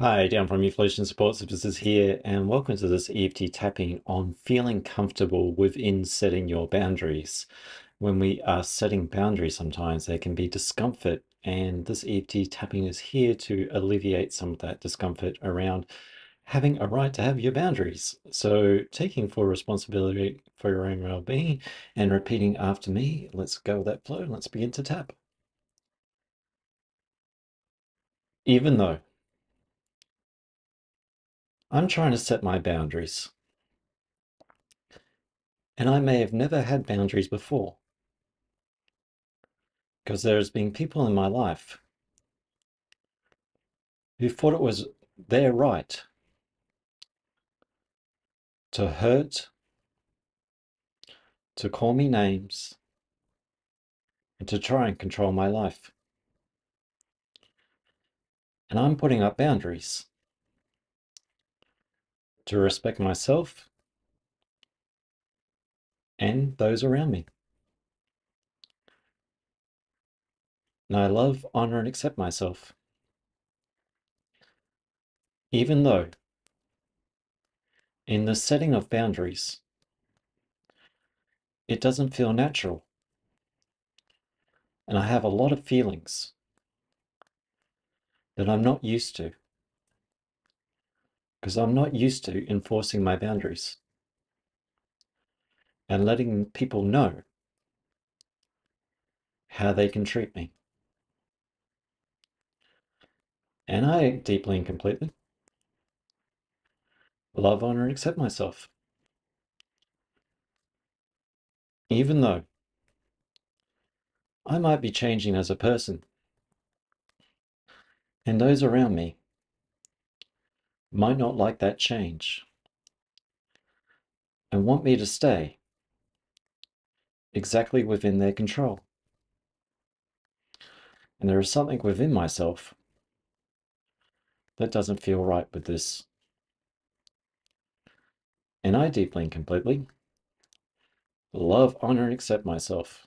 Hi, Dan from Evolution Support Services here, and welcome to this EFT tapping on feeling comfortable within setting your boundaries. When we are setting boundaries, sometimes there can be discomfort, and this EFT tapping is here to alleviate some of that discomfort around having a right to have your boundaries. So, taking full responsibility for your own well-being and repeating after me. Let's go with that flow. Let's begin to tap. Even though I'm trying to set my boundaries, and I may have never had boundaries before, because there's been people in my life who thought it was their right to hurt, to call me names, and to try and control my life. And I'm putting up boundaries to respect myself and those around me. And I love, honor, and accept myself, even though in the setting of boundaries, it doesn't feel natural. And I have a lot of feelings that I'm not used to, because I'm not used to enforcing my boundaries and letting people know how they can treat me. And I deeply and completely love, honor, and accept myself, even though I might be changing as a person, and those around me might not like that change and want me to stay exactly within their control. And there is something within myself that doesn't feel right with this. And I deeply and completely love, honor, and accept myself.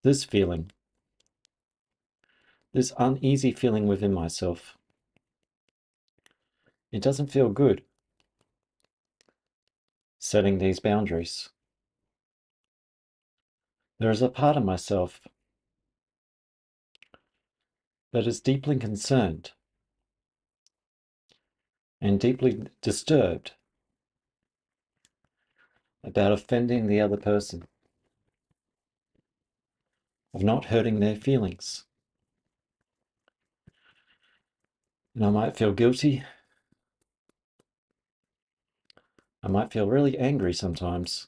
This feeling, this uneasy feeling within myself, it doesn't feel good setting these boundaries. There is a part of myself that is deeply concerned and deeply disturbed about offending the other person, of not hurting their feelings. And I might feel guilty. I might feel really angry sometimes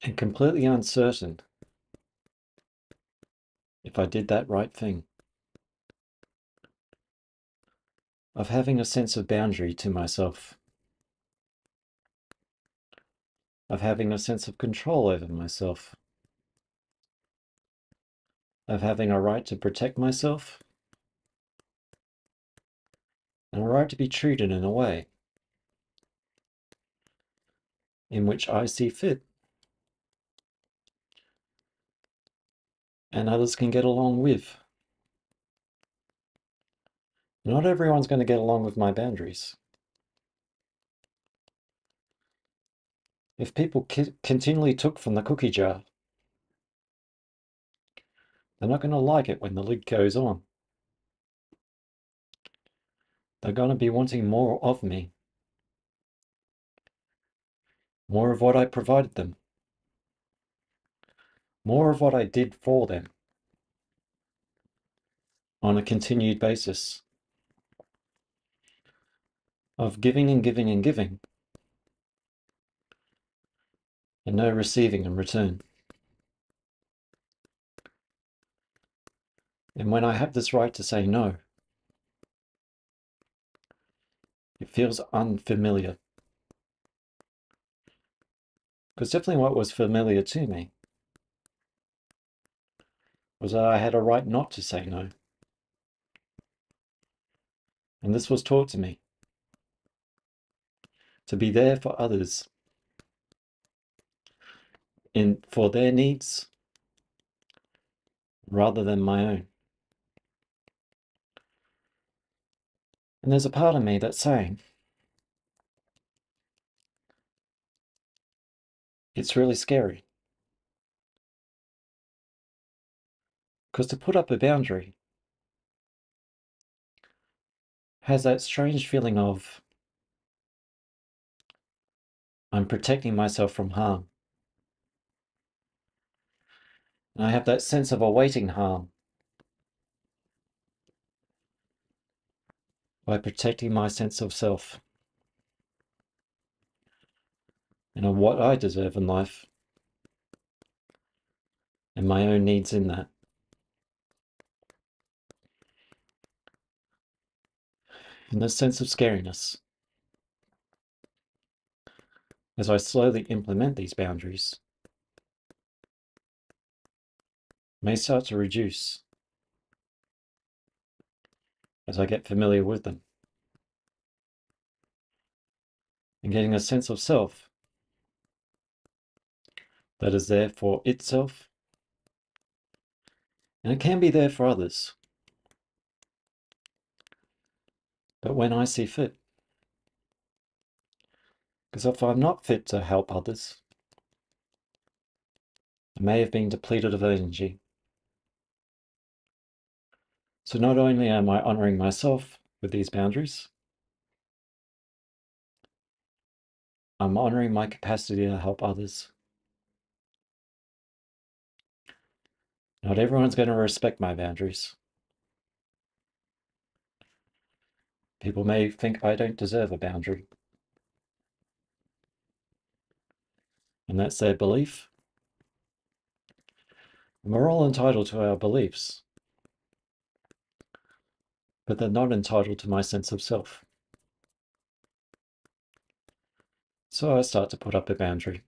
and completely uncertain if I did that right thing, of having a sense of boundary to myself, of having a sense of control over myself, of having a right to protect myself, and a right to be treated in a way in which I see fit and others can get along with. Not everyone's going to get along with my boundaries. If people continually took from the cookie jar, they're not going to like it when the lid goes on. They're going to be wanting more of me, more of what I provided them, more of what I did for them on a continued basis of giving and giving and giving and no receiving in return. And when I have this right to say no, it feels unfamiliar. Because definitely what was familiar to me was that I had a right not to say no. And this was taught to me to be there for others for their needs rather than my own. And there's a part of me that's saying, it's really scary. Because to put up a boundary has that strange feeling of, I'm protecting myself from harm. And I have that sense of awaiting harm by protecting my sense of self and of what I deserve in life and my own needs in that. And this sense of scariness, as I slowly implement these boundaries, may start to reduce as I get familiar with them. And getting a sense of self that is there for itself, and it can be there for others. But when I see fit, because if I'm not fit to help others, I may have been depleted of energy. So not only am I honoring myself with these boundaries, I'm honoring my capacity to help others. Not everyone's going to respect my boundaries. People may think I don't deserve a boundary. And that's their belief. And we're all entitled to our beliefs, but they're not entitled to my sense of self. So I start to put up a boundary.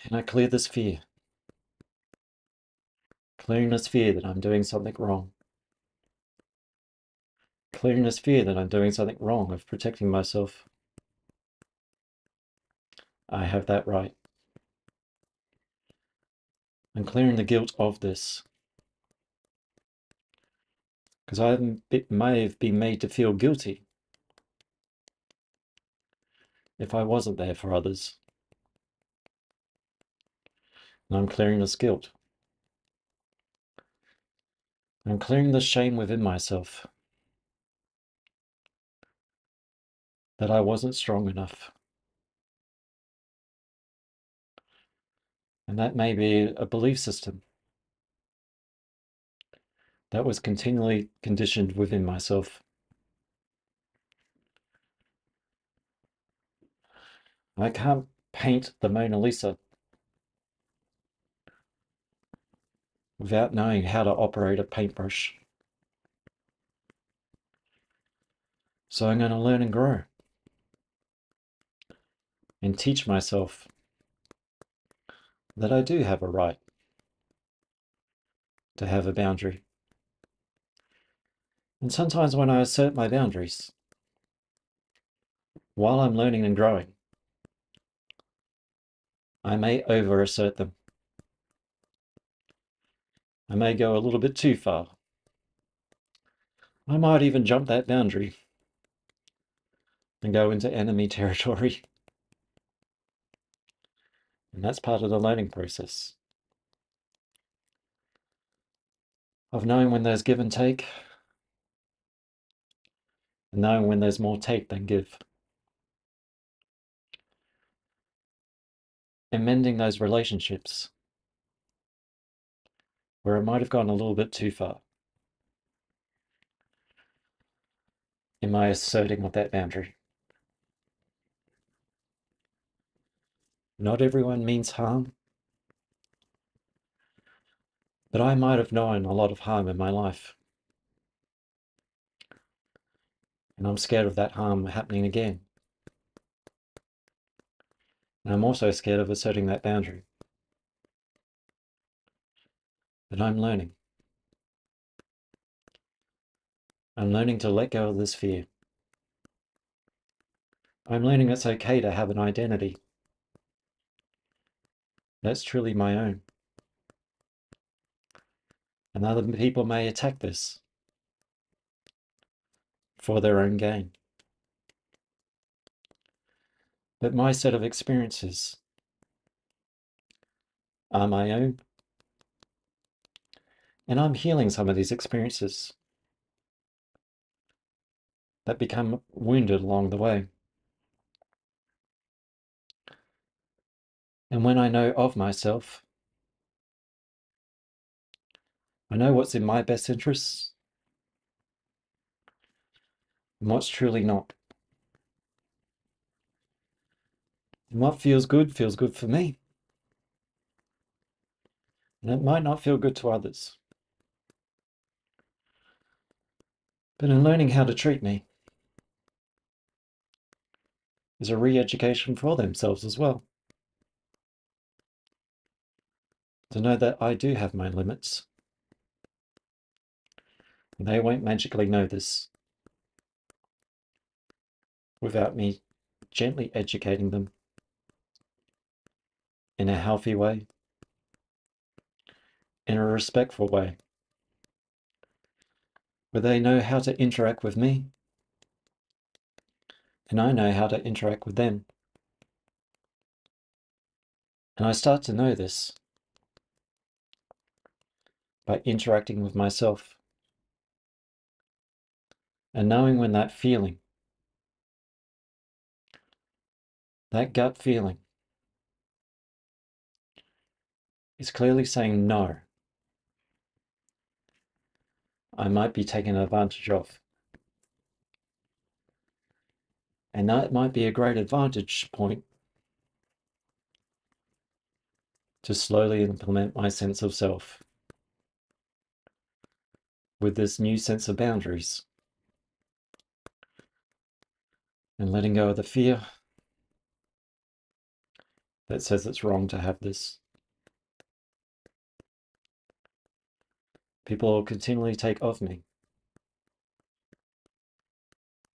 And I clear this fear. Clearing this fear that I'm doing something wrong. Clearing this fear that I'm doing something wrong of protecting myself. I have that right. And clearing the guilt of this. Because I may have been made to feel guilty if I wasn't there for others. And I'm clearing this guilt. I'm clearing the shame within myself that I wasn't strong enough. And that may be a belief system that was continually conditioned within myself. I can't paint the Mona Lisa without knowing how to operate a paintbrush. So I'm going to learn and grow and teach myself that I do have a right to have a boundary. And sometimes when I assert my boundaries, while I'm learning and growing, I may over-assert them. I may go a little bit too far. I might even jump that boundary and go into enemy territory. And that's part of the learning process of knowing when there's give and take, and knowing when there's more take than give. And mending those relationships where it might have gone a little bit too far in my asserting of that boundary. Not everyone means harm, but I might have known a lot of harm in my life. And I'm scared of that harm happening again. And I'm also scared of asserting that boundary. But I'm learning. I'm learning to let go of this fear. I'm learning it's okay to have an identity that's truly my own. And other people may attack this for their own gain. But my set of experiences are my own, and I'm healing some of these experiences that become wounded along the way. And when I know of myself, I know what's in my best interests and what's truly not. And what feels good for me. And it might not feel good to others. But in learning how to treat me is a re-education for themselves as well. To know that I do have my limits. And they won't magically know this without me gently educating them in a healthy way, in a respectful way, where they know how to interact with me and I know how to interact with them. And I start to know this by interacting with myself and knowing when that feeling, that gut feeling, is clearly saying no, I might be taken advantage of. And that might be a great advantage point to slowly implement my sense of self with this new sense of boundaries and letting go of the fear that says it's wrong to have this. People will continually take of me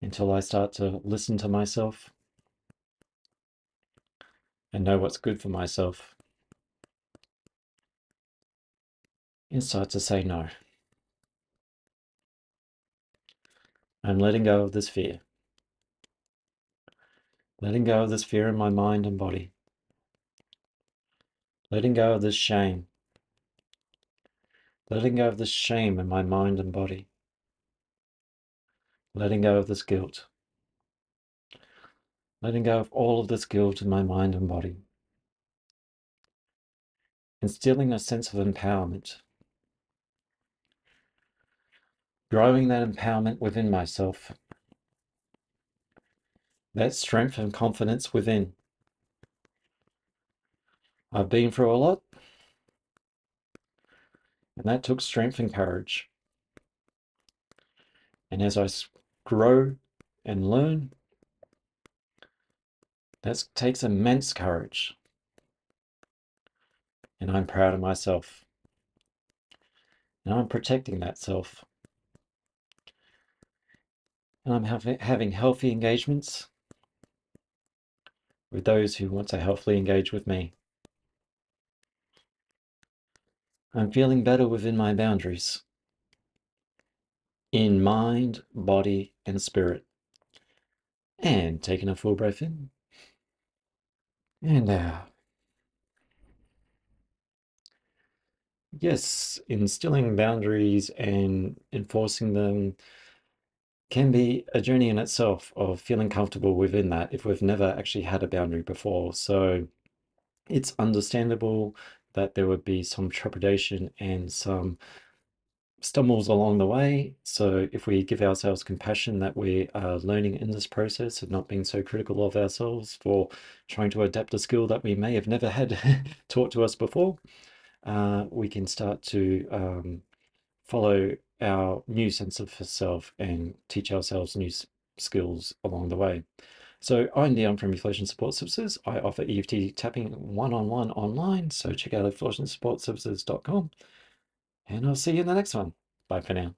until I start to listen to myself and know what's good for myself and start to say no. I'm letting go of this fear. Letting go of this fear in my mind and body. Letting go of this shame. Letting go of this shame in my mind and body. Letting go of this guilt. Letting go of all of this guilt in my mind and body. Instilling a sense of empowerment. Growing that empowerment within myself. That strength and confidence within. I've been through a lot, and that took strength and courage. And as I grow and learn, that takes immense courage. And I'm proud of myself. And I'm protecting that self. And I'm having healthy engagements with those who want to healthily engage with me. I'm feeling better within my boundaries. In mind, body, and spirit. And taking a full breath in. And out. Yes, instilling boundaries and enforcing them can be a journey in itself of feeling comfortable within that if we've never actually had a boundary before. So it's understandable that there would be some trepidation and some stumbles along the way. So if we give ourselves compassion that we are learning in this process and not being so critical of ourselves for trying to adapt a skill that we may have never had taught to us before, we can start to follow our new sense of self and teach ourselves new skills along the way. So I'm Dion from Reflection Support Services. I offer EFT tapping one-on-one online. So check out reflectionsupportservices.com and I'll see you in the next one. Bye for now.